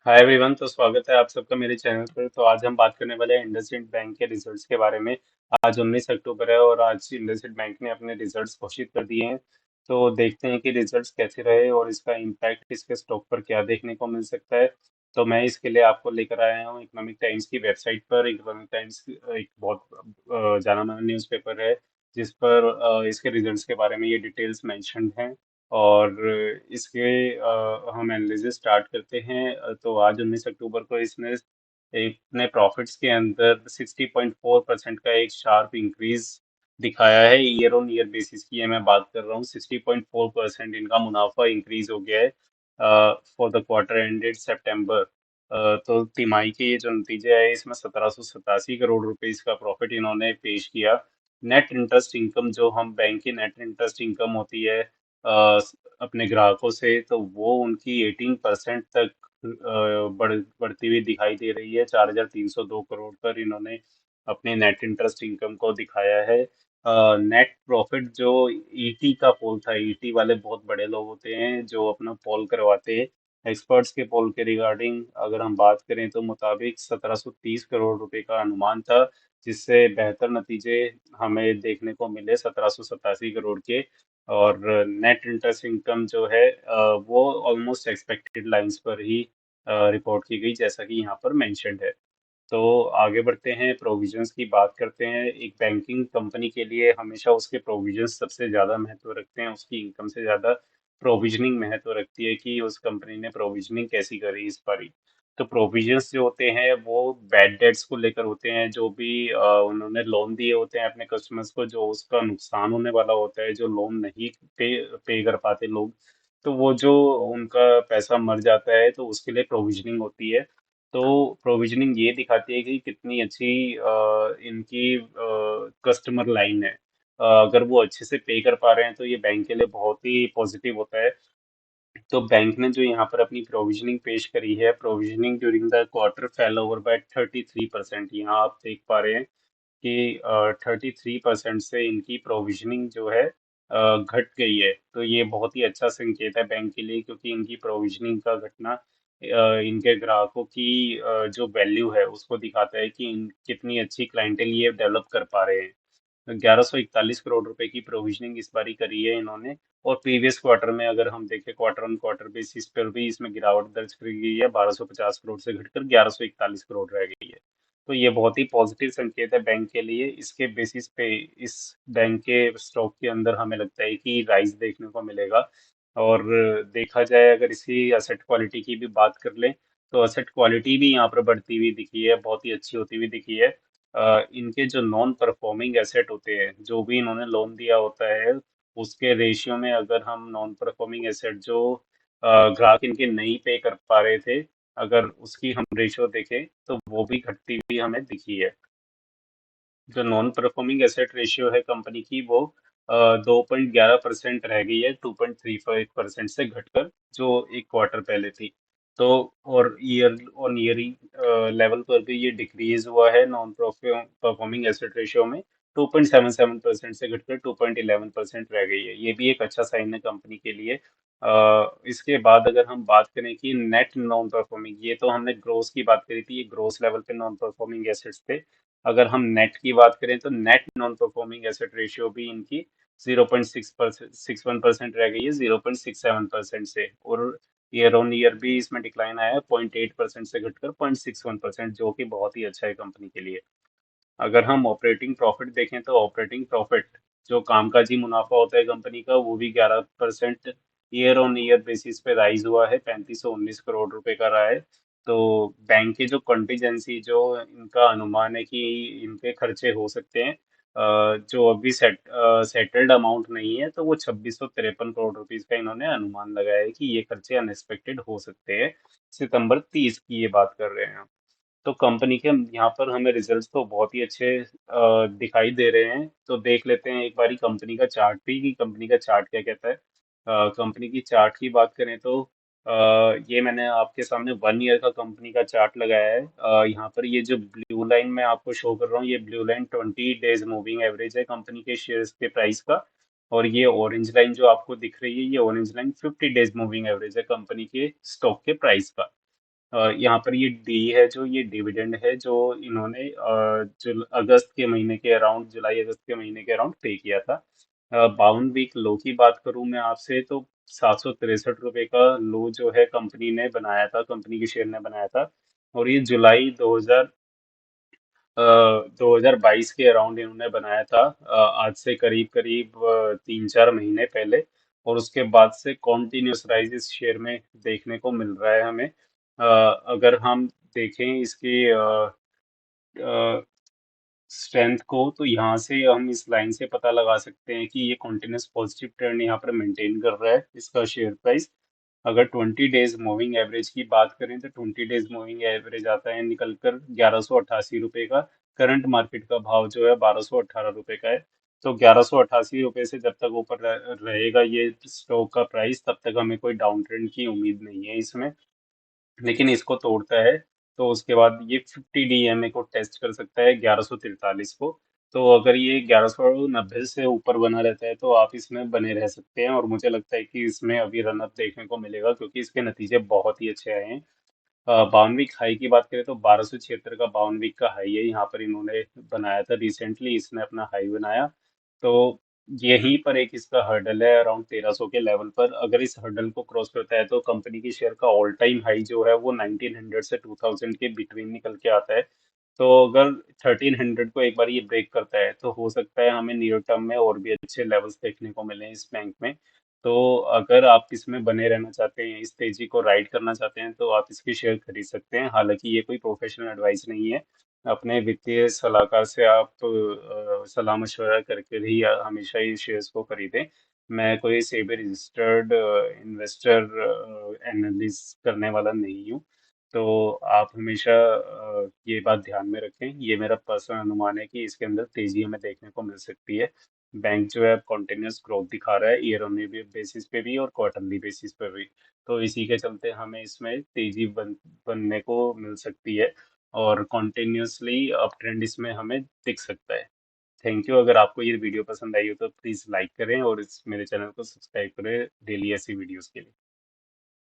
Hi everyone. तो स्वागत है आप सबका मेरे चैनल पर। तो आज हम बात करने वाले हैं इंडसइंड बैंक के रिजल्ट्स के बारे में। आज 19 अक्टूबर है और आज इंडसइंड बैंक ने अपने रिजल्ट्स घोषित कर दिए हैं। तो देखते हैं कि रिजल्ट्स कैसे रहे और इसका इम्पैक्ट इसके स्टॉक पर क्या देखने को मिल सकता है। तो मैं इसके लिए आपको लेकर आया हूँ इकोनॉमिक टाइम्स की वेबसाइट पर। इकोनॉमिक टाइम्स एक बहुत जाना माना न्यूज़पेपर है जिस पर इसके रिजल्ट्स के बारे में ये डिटेल्स मेंशन्ड हैं। और इसके हम एनालिसिस स्टार्ट करते हैं। तो आज 19 अक्टूबर को इसने अपने प्रॉफिट्स के अंदर 60.4% का एक शार्प इंक्रीज दिखाया है। ईयर ऑन ईयर बेसिस की ये मैं बात कर रहा हूँ। 60.4% इनका मुनाफा इंक्रीज हो गया है फॉर द क्वार्टर एंडेड सितंबर। तो तिमाही के ये जो नतीजे आए इसमें 1787 करोड़ रुपए इसका प्रॉफिट इन्होंने पेश किया। नेट इंटरेस्ट इनकम जो हम बैंक की नेट इंटरेस्ट इनकम होती है अपने ग्राहकों से, तो वो उनकी 18% तक बढ़ती हुई दिखाई दे रही है। 4302 करोड़ पर इन्होंने अपने नेट इंटरेस्ट इनकम को दिखाया है। नेट प्रॉफिट जो ईटी का पोल था, ईटी वाले बहुत बड़े लोग होते हैं जो अपना पोल करवाते हैं। एक्सपर्ट्स के पोल के रिगार्डिंग अगर हम बात करें तो मुताबिक 1730 करोड़ रुपए का अनुमान था, जिससे बेहतर नतीजे हमें देखने को मिले 1787 करोड़ के। और नेट इंटरेस्ट इनकम जो है वो ऑलमोस्ट एक्सपेक्टेड लाइंस पर ही रिपोर्ट की गई, जैसा कि यहाँ पर मेंशन्ड है। तो आगे बढ़ते हैं, प्रोविजंस की बात करते हैं। एक बैंकिंग कंपनी के लिए हमेशा उसके प्रोविजंस सबसे ज़्यादा महत्व रखते हैं, उसकी इनकम से ज़्यादा प्रोविजनिंग महत्व रखती है कि उस कंपनी ने प्रोविजनिंग कैसी करी इस बारी। तो प्रोविजंस जो होते हैं वो बैड डेट्स को लेकर होते हैं, जो भी उन्होंने लोन दिए होते हैं अपने कस्टमर्स को, जो उसका नुकसान होने वाला होता है, जो लोन नहीं पे पे कर पाते लोग, तो वो जो उनका पैसा मर जाता है तो उसके लिए प्रोविजनिंग होती है। तो प्रोविजनिंग ये दिखाती है कि कितनी अच्छी इनकी कस्टमर लाइन है। अगर वो अच्छे से पे कर पा रहे हैं तो ये बैंक के लिए बहुत ही पॉजिटिव होता है। तो बैंक ने जो यहाँ पर अपनी प्रोविजनिंग पेश करी है, provisioning during the quarter fail over by 33%। यहाँ आप देख पा रहे हैं कि 33% से इनकी प्रोविजनिंग जो है घट गई है। तो ये बहुत ही अच्छा संकेत है बैंक के लिए, क्योंकि इनकी प्रोविजनिंग का घटना इनके ग्राहकों की जो वैल्यू है उसको दिखाता है कि कितनी अच्छी क्लाइंटेल ये डेवलप कर पा रहे हैं। 1141 करोड़ रुपए की प्रोविजनिंग इस बारी करी है इन्होंने। और प्रीवियस क्वार्टर में अगर हम देखें, क्वार्टर ऑन क्वार्टर बेसिस पर भी इसमें गिरावट दर्ज करी गई है। 1250 करोड़ से घटकर 1141 करोड़ रह गई है। तो ये बहुत ही पॉजिटिव संकेत है बैंक के लिए। इसके बेसिस पे इस बैंक के स्टॉक के अंदर हमें लगता है कि राइज देखने को मिलेगा। और देखा जाए, अगर इसी असेट क्वालिटी की भी बात कर लें, तो असेट क्वालिटी भी यहाँ पर बढ़ती हुई दिखी है, बहुत ही अच्छी होती हुई दिखी है। इनके जो नॉन परफॉर्मिंग एसेट होते हैं, जो भी इन्होंने लोन दिया होता है, उसके रेशियो में अगर हम नॉन परफॉर्मिंग एसेट जो ग्राहक इनके नहीं पे कर पा रहे थे, अगर उसकी हम रेशियो देखें तो वो भी घटती हुई हमें दिखी है। जो नॉन परफॉर्मिंग एसेट रेशियो है कंपनी की, वो 2.11% रह गई है 2.35% से घटकर, जो एक क्वार्टर पहले थी। तो और ईयर ऑन ईयर लेवल पर भी ये डिक्रीज हुआ है नॉन परफॉर्मिंग एसेट रेशियो में। 2.77% से घटकर 2.11% रह गई है। ये भी एक अच्छा साइन है कंपनी के लिए। इसके बाद अगर हम बात करें कि नेट नॉन परफॉर्मिंग, ये तो हमने ग्रोस की बात करी थी, ये ग्रोस लेवल पे नॉन परफॉर्मिंग एसेट्स थे। अगर हम नेट की बात करें तो net non performing asset ratio भी इनकी 0.61% रह गई है 0.67% से। और ईयर ऑन ईयर भी इसमें डिक्लाइन आया है 0.8% से घटकर 0.61%, जो कि बहुत ही अच्छा है कंपनी के लिए। अगर हम ऑपरेटिंग प्रॉफिट देखें तो ऑपरेटिंग प्रॉफिट, जो कामकाजी मुनाफा होता है कंपनी का, वो भी 11% ईयर ऑन ईयर बेसिस पे राइज हुआ है, 3519 करोड़ रुपए का रहा है। तो बैंक की जो कंटीजेंसी, जो इनका अनुमान है कि इनके खर्चे हो सकते हैं, जो अभी सेटल्ड अमाउंट नहीं है, तो वो 2653 करोड़ रुपीज का इन्होंने अनुमान लगाया है कि ये खर्चे अनएक्सपेक्टेड हो सकते हैं। सितंबर 30 की ये बात कर रहे हैं। तो कंपनी के यहाँ पर हमें रिजल्ट्स तो बहुत ही अच्छे दिखाई दे रहे हैं। तो देख लेते हैं एक बारी कंपनी का चार्ट भी, कि कंपनी का चार्ट क्या कहता है। कंपनी की चार्ट की बात करें तो ये मैंने आपके सामने 1 ईयर का कंपनी का चार्ट लगाया है। यहाँ पर ये जो ब्लू लाइन मैं आपको शो कर रहा हूँ, ये blue line 20 days moving average है कंपनी के शेयर्स के प्राइस का। और ये ऑरेंज लाइन जो आपको दिख रही है, ये orange line 50 days moving average है कंपनी के स्टॉक के प्राइस का। यहाँ पर ये डी है जो ये डिविडेंड है जो इन्होंने अगस्त के महीने के अराउंड, जुलाई अगस्त के महीने के अराउंड पे किया था। 52 वीक लो की बात करूं मैं आपसे, तो 763 रुपये का लो जो है कंपनी ने बनाया था, कंपनी के शेयर ने बनाया था। और ये जुलाई 2022 के अराउंड इन्होंने बनाया था, आज से करीब करीब 3-4 महीने पहले। और उसके बाद से कॉन्टिन्यूस राइज इस शेयर में देखने को मिल रहा है हमें। अगर हम देखें इसकी स्ट्रेंथ को, तो यहाँ से हम इस लाइन से पता लगा सकते हैं कि ये कॉन्टिन्यूस पॉजिटिव ट्रेंड यहाँ पर मेंटेन कर रहा है इसका शेयर प्राइस। अगर 20 डेज मूविंग एवरेज की बात करें तो 20 डेज मूविंग एवरेज आता है निकल कर 1188 रुपये का। करंट मार्केट का भाव जो है 1218 रुपये का है। तो 1188 रुपये से जब तक ऊपर रहेगा ये स्टॉक का प्राइस, तब तक हमें कोई डाउन ट्रेंड की उम्मीद नहीं है इसमें। लेकिन इसको तोड़ता है तो उसके बाद ये 50 DMA को टेस्ट कर सकता है, 1143 को। तो अगर ये 1190 से ऊपर बना रहता है तो आप इसमें बने रह सकते हैं, और मुझे लगता है कि इसमें अभी रनअप देखने को मिलेगा क्योंकि इसके नतीजे बहुत ही अच्छे आए हैं। 52 वीक हाई की बात करें तो 1276 का 52 वीक का हाई है, यहाँ पर इन्होंने बनाया था रिसेंटली, इसने अपना हाई बनाया। तो यहीं पर एक इसका हर्डल है अराउंड 1300 के लेवल पर। अगर इस हर्डल को क्रॉस करता है तो कंपनी की शेयर का ऑल टाइम हाई जो है वो 1900 से 2000 के बिटवीन निकल के आता है। तो अगर 1300 को एक बार ये ब्रेक करता है तो हो सकता है हमें नियर टर्म में और भी अच्छे लेवल्स देखने को मिले इस बैंक में। तो अगर आप इसमें बने रहना चाहते हैं, इस तेजी को राइड करना चाहते हैं, तो आप इसके शेयर खरीद सकते हैं। हालांकि ये कोई प्रोफेशनल एडवाइस नहीं है, अपने वित्तीय सलाहकार से आप सलाह मशवरा करके ही हमेशा ही शेयर्स को खरीदें। मैं कोई सेबी रजिस्टर्ड इन्वेस्टर एनालिस्ट करने वाला नहीं हूँ। तो आप हमेशा ये बात ध्यान में रखें, ये मेरा पर्सनल अनुमान है कि इसके अंदर तेजी हमें देखने को मिल सकती है। बैंक जो है कॉन्टिन्यूस ग्रोथ दिखा रहा है, ईयर ऑन बेसिस पे भी और क्वार्टरली बेसिस पे भी। तो इसी के चलते हमें इसमें तेजी बनने को मिल सकती है, और कॉन्टिन्यूसली अप ट्रेंड इसमें हमें दिख सकता है। Thank you. अगर आपको ये वीडियो पसंद आई हो तो प्लीज़ लाइक करें और इस मेरे चैनल को सब्सक्राइब करें डेली ऐसी वीडियोस के लिए।